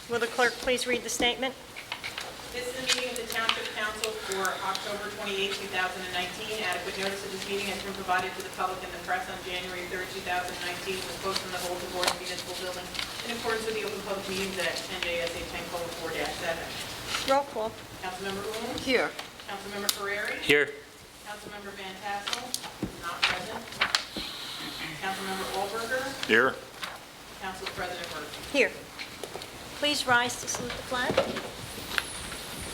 Will the clerk please read the statement? This is a meeting of the Township Council for October 28, 2019. Adequate notice of this meeting has been provided to the public and the press on January 3, 2019, was posted in the Bulletin Board Municipal Building in accordance with the Open Public Meetings Act, NJSA 10:4-7. Roll call. Councilmember Wu? Here. Councilmember Ferreri? Here. Councilmember Van Tassel? Not present. Councilmember Allberger? Here. Council President Murphy? Here. Please rise to salute the flag.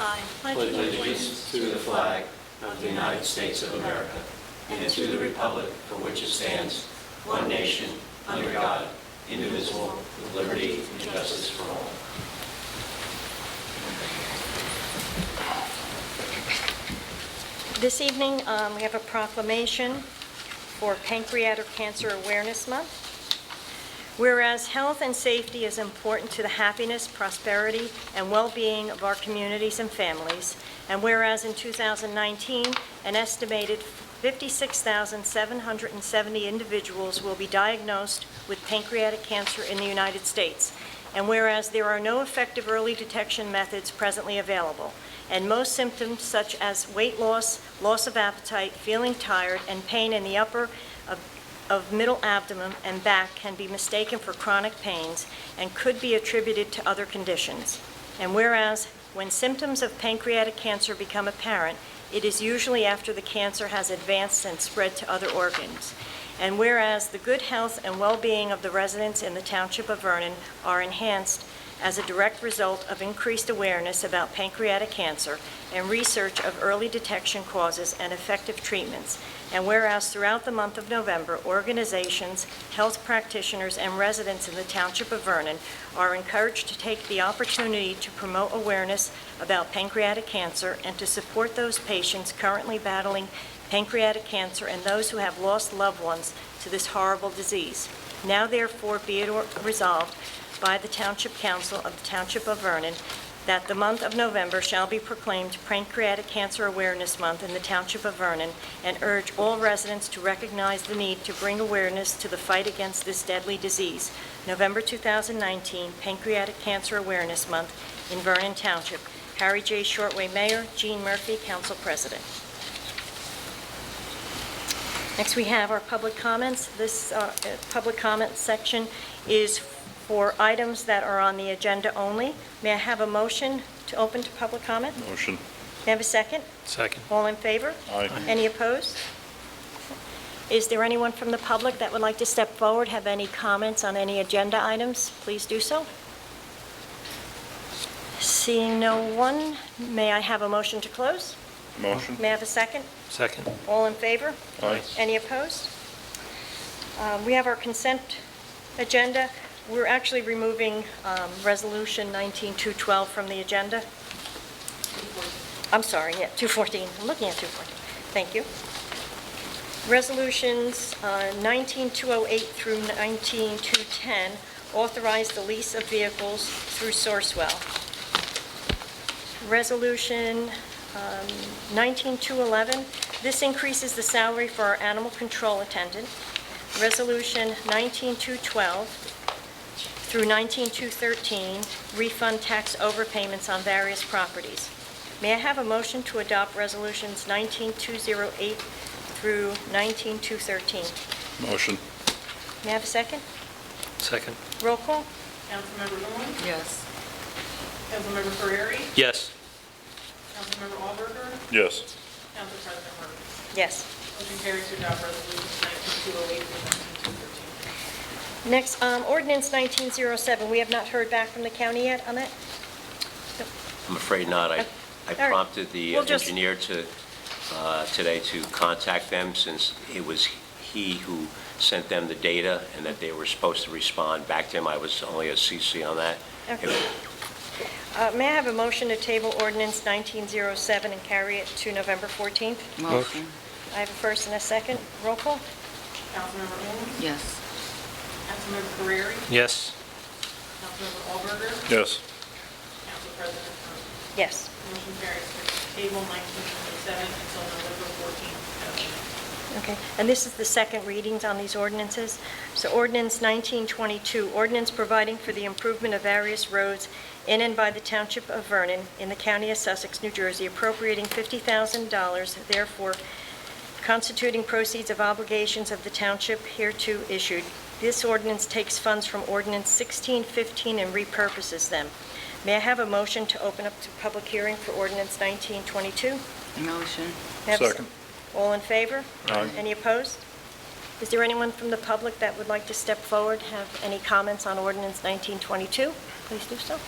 I pledge allegiance to the flag of the United States of America and to the republic for which it stands, one nation, under God, indivisible, with liberty and justice for all. This evening, we have a proclamation for Pancreatic Cancer Awareness Month. Whereas health and safety is important to the happiness, prosperity, and well-being of our communities and families, and whereas in 2019, an estimated 56,770 individuals will be diagnosed with pancreatic cancer in the United States, and whereas there are no effective early detection methods presently available, and most symptoms such as weight loss, loss of appetite, feeling tired, and pain in the upper of middle abdomen and back can be mistaken for chronic pains and could be attributed to other conditions. And whereas when symptoms of pancreatic cancer become apparent, it is usually after the cancer has advanced and spread to other organs. And whereas the good health and well-being of the residents in the Township of Vernon are enhanced as a direct result of increased awareness about pancreatic cancer and research of early detection causes and effective treatments. And whereas throughout the month of November, organizations, health practitioners, and residents in the Township of Vernon are encouraged to take the opportunity to promote awareness about pancreatic cancer and to support those patients currently battling pancreatic cancer and those who have lost loved ones to this horrible disease. Now therefore be it resolved by the Township Council of the Township of Vernon that the month of November shall be proclaimed Pancreatic Cancer Awareness Month in the Township of Vernon, and urge all residents to recognize the need to bring awareness to the fight against this deadly disease. November 2019, Pancreatic Cancer Awareness Month in Vernon Township. Harry J. Shortway, Mayor. Jean Murphy, Council President. Next, we have our public comments. This public comment section is for items that are on the agenda only. May I have a motion to open to public comment? Motion. May I have a second? Second. All in favor? Aye. Any opposed? Is there anyone from the public that would like to step forward, have any comments on any agenda items? Please do so. Seeing no one, may I have a motion to close? Motion. May I have a second? Second. All in favor? Aye. Any opposed? We have our consent agenda. We're actually removing Resolution 19-212 from the agenda. I'm sorry, yeah, 214. I'm looking at 214. Thank you. Resolutions 19-208 through 19-210 authorize the lease of vehicles through Sourcewell. Resolution 19-211, this increases the salary for our animal control attendant. Resolution 19-212 through 19-213, refund tax overpayments on various properties. May I have a motion to adopt resolutions 19-208 through 19-213? Motion. May I have a second? Second. Roll call? Councilmember Wu? Yes. Councilmember Ferreri? Yes. Councilmember Allberger? Yes. Council President Murphy? Yes. Motion carries to adopt resolutions 19-208 through 19-213. Next, ordinance 1907. We have not heard back from the county yet on that? I'm afraid not. I right. prompted the We'll just- engineer to today to contact them, since it was he who sent them the data and that they were supposed to respond back to him. I was only a CC on that. Okay. May I have a motion to table ordinance 1907 and carry it to November 14th? Motion. I have a first and a second. Roll call? Councilmember Wu? Yes. Councilmember Ferreri? Yes. Councilmember Allberger? Yes. Council President Murphy? Yes. Motion carries to table 1927 until November 14th. Okay, and this is the second readings on these ordinances. So ordinance 1922, ordinance providing for the improvement of various roads in and by the Township of Vernon in the County of Sussex, New Jersey, appropriating $50,000, therefore constituting proceeds of obligations of the township hereto issued. This ordinance takes funds from ordinance 1615 and repurposes them. May I have a motion to open up to public hearing for ordinance 1922? Motion. May I have a Second. All in favor? Aye. Any opposed? Is there anyone from the public that would like to step forward, have any comments on ordinance 1922? Please do so.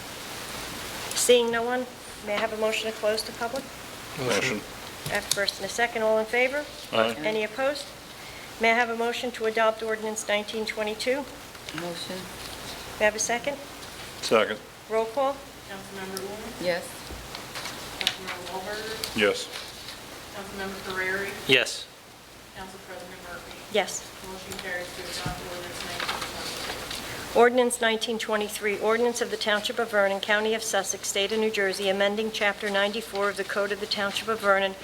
Seeing no one, may I have a motion to close to public? Motion. I have a first and a second. All in favor? Aye. Any opposed? May I have a motion to adopt ordinance 1922? Motion. May I have a second? Second. Roll call? Councilmember Wu, Yes. Councilmember Wahlberger, Yes. Councilmember Ferrari, Yes. Council President Murphy. Yes. Motion carries to adopt ordinance 1922. Ordinance 1923, ordinance of the Township of Vernon, County of Sussex, State of New Jersey, amending Chapter 94 of the Code of the Township of Vernon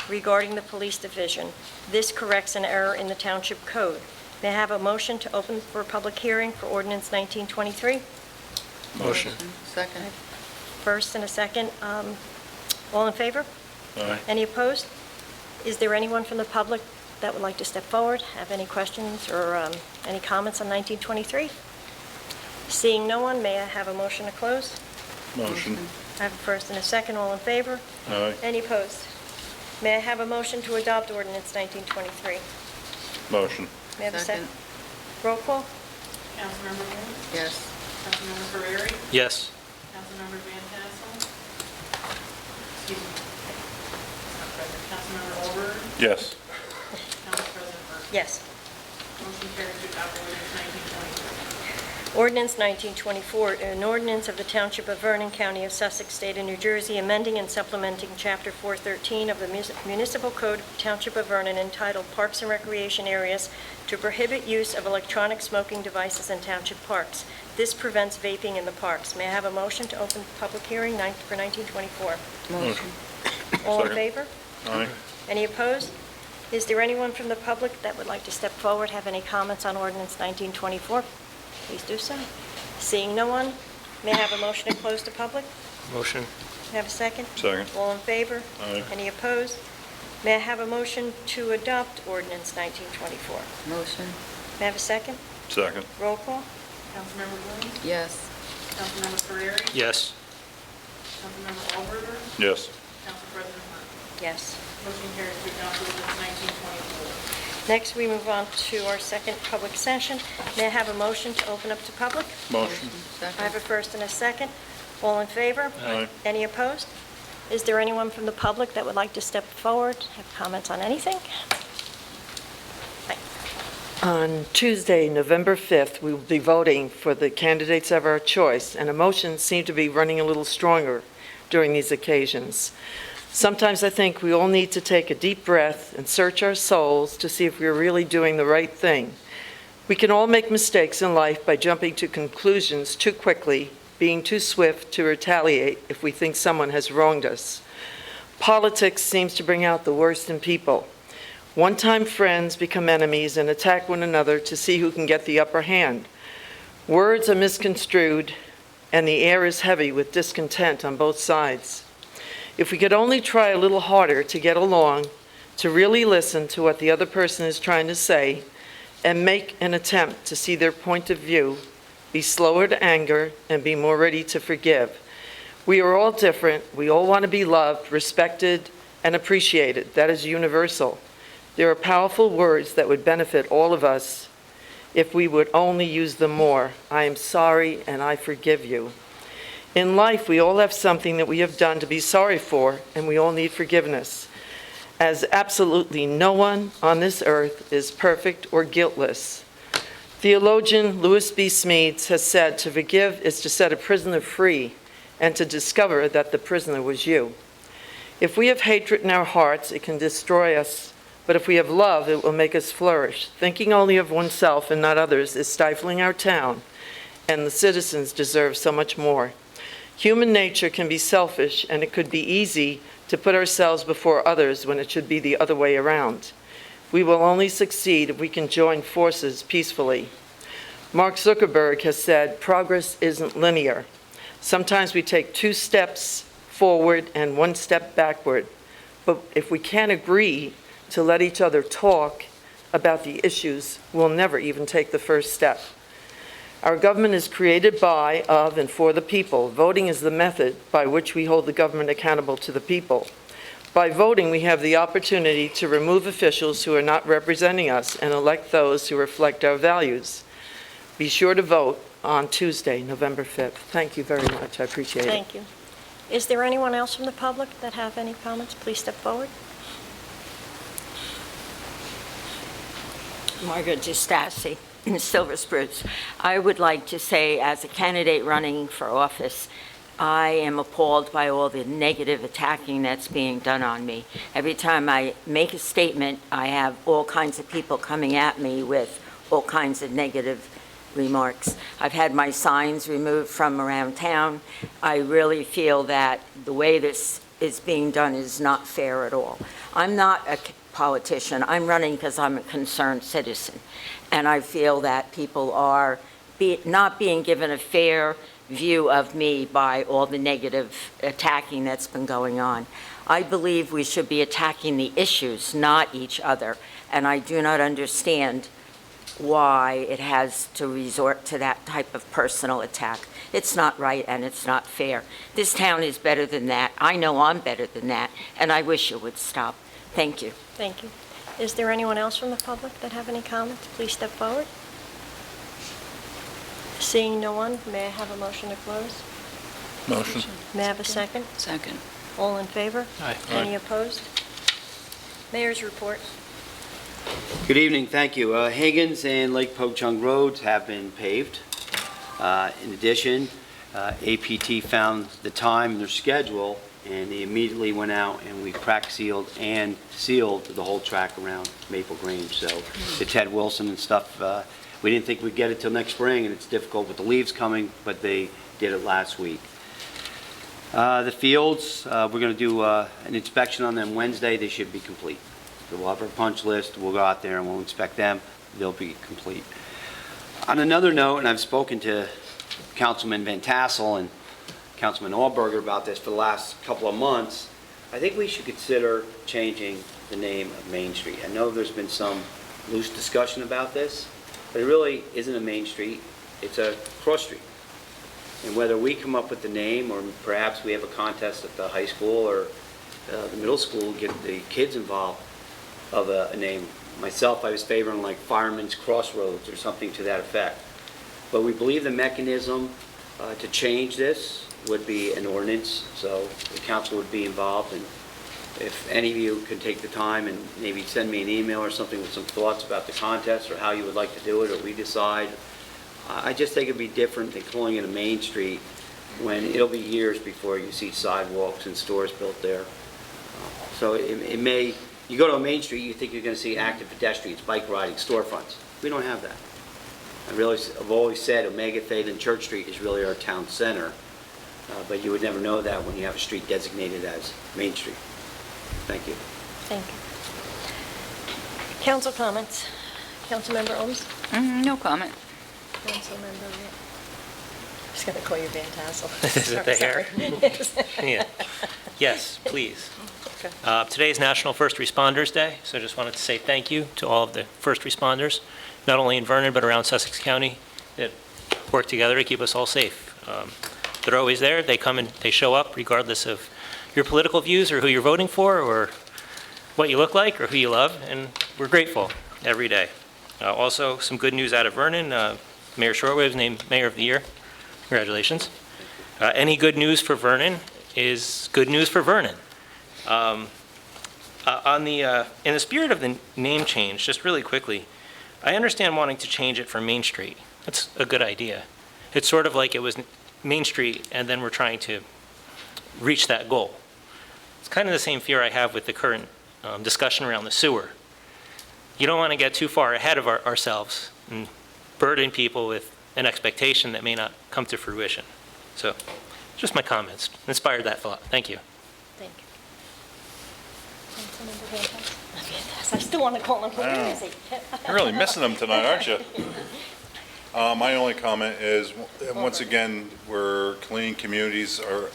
regarding the Police Division. This corrects an error in the Township Code. May I have a motion to open for a public hearing for ordinance 1923? Motion. Second. First and a second. All in favor? Aye. Any opposed? Is there anyone from the public that would like to step forward, have any questions or any comments on 1923? Seeing no one, may I have a motion to close? Motion. I have a first and a second. All in favor? Aye. Any opposed? May I have a motion to adopt ordinance 1923? Motion. May I have a second? Second. Roll call? Councilmember Wu, Yes. Councilmember Ferrari, Yes. Councilmember Van Tassel. Excuse me. Not present. Councilmember Wahlberger, Yes. Council President Murphy. Yes. Motion carries to adopt ordinance 1922. Ordinance 1924, an ordinance of the Township of Vernon, County of Sussex, State of New Jersey, amending and supplementing Chapter 413 of the Municipal Code of the Township of Vernon entitled Parks and Recreation Areas to prohibit use of electronic smoking devices in township parks. This prevents vaping in the parks. May I have a motion to open public hearing for 1924? Motion. All in Second. favor? Aye. Any opposed? Is there anyone from the public that would like to step forward, have any comments on ordinance 1924? Please do so. Seeing no one, may I have a motion to close to public? Motion. May I have a second? Second. All in favor? Aye. Any opposed? May I have a motion to adopt ordinance 1924? Motion. May I have a second? Second. Roll call? Councilmember Wu, Yes. Councilmember Ferrari, Yes. Councilmember Wahlberger, Yes. Council President Murphy. Yes. Motion carries to adopt ordinance 1924. Next, we move on to our second public session. May I have a motion to open up to public? Motion. I have a Second. first and a second. All in favor? Aye. Any opposed? Is there anyone from the public that would like to step forward, have comments on anything? Hi. On Tuesday, November 5th, we will be voting for the candidates of our choice, and emotions seem to be running a little stronger during these occasions. Sometimes I think we all need to take a deep breath and search our souls to see if we're really doing the right thing. We can all make mistakes in life by jumping to conclusions too quickly, being too swift to retaliate if we think someone has wronged us. Politics seems to bring out the worst in people. One-time friends become enemies and attack one another to see who can get the upper hand. Words are misconstrued, and the air is heavy with discontent on both sides. If we could only try a little harder to get along, to really listen to what the other person is trying to say, and make an attempt to see their point of view, be slower to anger, and be more ready to forgive. We are all different. We all want to be loved, respected, and appreciated. That is universal. There are powerful words that would benefit all of us if we would only use them more. I am sorry and I forgive you. In life, we all have something that we have done to be sorry for, and we all need forgiveness, as absolutely no one on this earth is perfect or guiltless. Theologian Louis B. Smedes has said to forgive is to set a prisoner free and to discover that the prisoner was you. If we have hatred in our hearts, it can destroy us, but if we have love, it will make us flourish. Thinking only of oneself and not others is stifling our town, and the citizens deserve so much more. Human nature can be selfish, and it could be easy to put ourselves before others when it should be the other way around. We will only succeed if we can join forces peacefully. Mark Zuckerberg has said progress isn't linear. Sometimes we take 2 steps forward and 1 step backward. But if we can't agree to let each other talk about the issues, we'll never even take the first step. Our government is created by, of, and for the people. Voting is the method by which we hold the government accountable to the people. By voting, we have the opportunity to remove officials who are not representing us and elect those who reflect our values. Be sure to vote on Tuesday, November 5th. Thank you very much. I appreciate it. Thank you. Is there anyone else from the public that have any comments? Please step forward. Margaret Gistasi, in Silver Spruce. I would like to say, as a candidate running for office, I am appalled by all the negative attacking that's being done on me. Every time I make a statement, I have all kinds of people coming at me with all kinds of negative remarks. I've had my signs removed from around town. I really feel that the way this is being done is not fair at all. I'm not a politician. I'm running because I'm a concerned citizen. And I feel that people are not being given a fair view of me by all the negative attacking that's been going on. I believe we should be attacking the issues, not each other. And I do not understand why it has to resort to that type of personal attack. It's not right and it's not fair. This town is better than that. I know I'm better than that, and I wish it would stop. Thank you. Thank you. Is there anyone else from the public that have any comments? Please step forward. Seeing no one, may I have a motion to close? Motion. May I have a second? Second. All in favor? Aye. Any opposed? Mayor's report. Good evening, thank you. Higgins and Lake Pochung roads have been paved. In addition, APT found the time in their schedule, and they immediately went out and we crack sealed and sealed the whole track around Maple Grange. So the Ted Wilson and stuff, we didn't think we'd get it till next spring, and it's difficult with the leaves coming, but they did it last week. The fields, we're going to do an inspection on them Wednesday. They should be complete. So we'll have our punch list, we'll go out there and we'll inspect them, they'll be complete. On another note, and I've spoken to Councilman Van Tassel and Councilman Allberger about this for the last couple of months, I think we should consider changing the name of Main Street. I know there's been some loose discussion about this, but it really isn't a main street, it's a cross street. And whether we come up with the name, or perhaps we have a contest at the high school or the middle school, get the kids involved, of a name. Myself, I was favoring like Fireman's Crossroads or something to that effect. But we believe the mechanism to change this would be an ordinance, so the council would be involved. And if any of you could take the time and maybe send me an email or something with some thoughts about the contest or how you would like to do it, or we decide. I just think it'd be different than calling it a main street when it'll be years before you see sidewalks and stores built there. So it may. You go to a main street, you think you're going to see active pedestrians, bike riding, storefronts. We don't have that. I've always said Omega Theta and Church Street is really our town center, but you would never know that when you have a street designated as Main Street. Thank you. Thank you. Council comments. Councilmember Ohms? No comment. Councilmember, I was going to call you Van Tassel. Is it the hair? Yeah. Yes, please. Okay. Today is National First Responders Day, so I just wanted to say thank you to all of the first responders, not only in Vernon but around Sussex County, that work together to keep us all safe. They're always there. They come and they show up regardless of your political views or who you're voting for or what you look like or who you love, and we're grateful every day. Also, some good news out of Vernon. Mayor Shortwave was named Mayor of the Year. Congratulations. Any good news for Vernon is good news for Vernon. In the spirit of the name change, just really quickly, I understand wanting to change it for Main Street. That's a good idea. It's sort of like it was Main Street and then we're trying to reach that goal. It's kind of the same fear I have with the current discussion around the sewer. You don't want to get too far ahead of ourselves and burden people with an expectation that may not come to fruition. So, just my comments. Inspired that thought. Thank you. Thank you. Councilmember Van Tassel? I still want to call him, where is he? You're really missing them tonight, aren't you? My only comment is, once again, we're clean communities are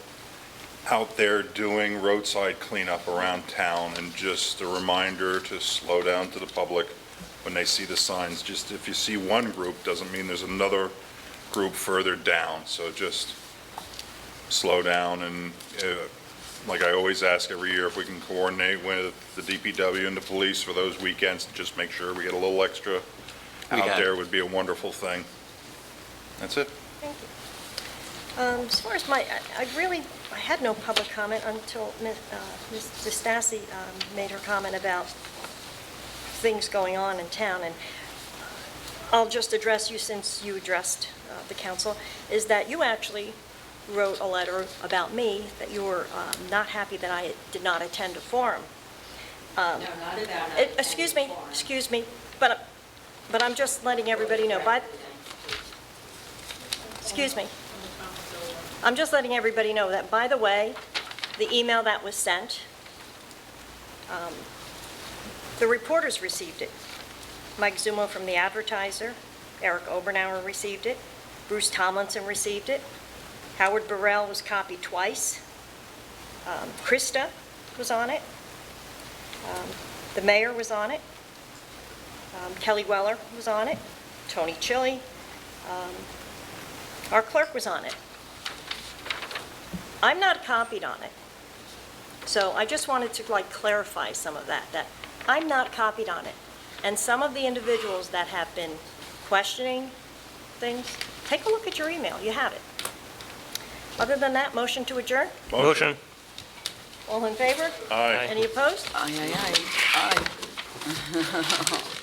out there doing roadside cleanup around town, and just a reminder to slow down to the public when they see the signs. Just if you see one group, doesn't mean there's another group further down, so just slow down, and like I always ask every year, if we can coordinate with the DPW and the police for those weekends, just make sure we get a little extra out there would be a wonderful thing. That's it. Thank you. As far as I had no public comment until Ms. Stassi made her comment about things going on in town, and I'll just address you since you addressed the council, is that you actually wrote a letter about me, that you were not happy that I did not attend a forum. No, not about Excuse me, but I'm just letting everybody know, excuse me. I'm just letting everybody know that, by the way, the email that was sent, the reporters received it. Mike Zumo from The Advertiser, Eric Oberauer received it, Bruce Tomlinson received it, Howard Burrell was copied twice, Krista was on it, the mayor was on it, Kelly Weller was on it, Tony Chili, our clerk was on it. I'm not copied on it. So I just wanted to clarify some of that I'm not copied on it. And some of the individuals that have been questioning things, take a look at your email, you have it. Other than that, motion to adjourn? Motion. All in favor? Aye. Any opposed? Aye, aye, aye.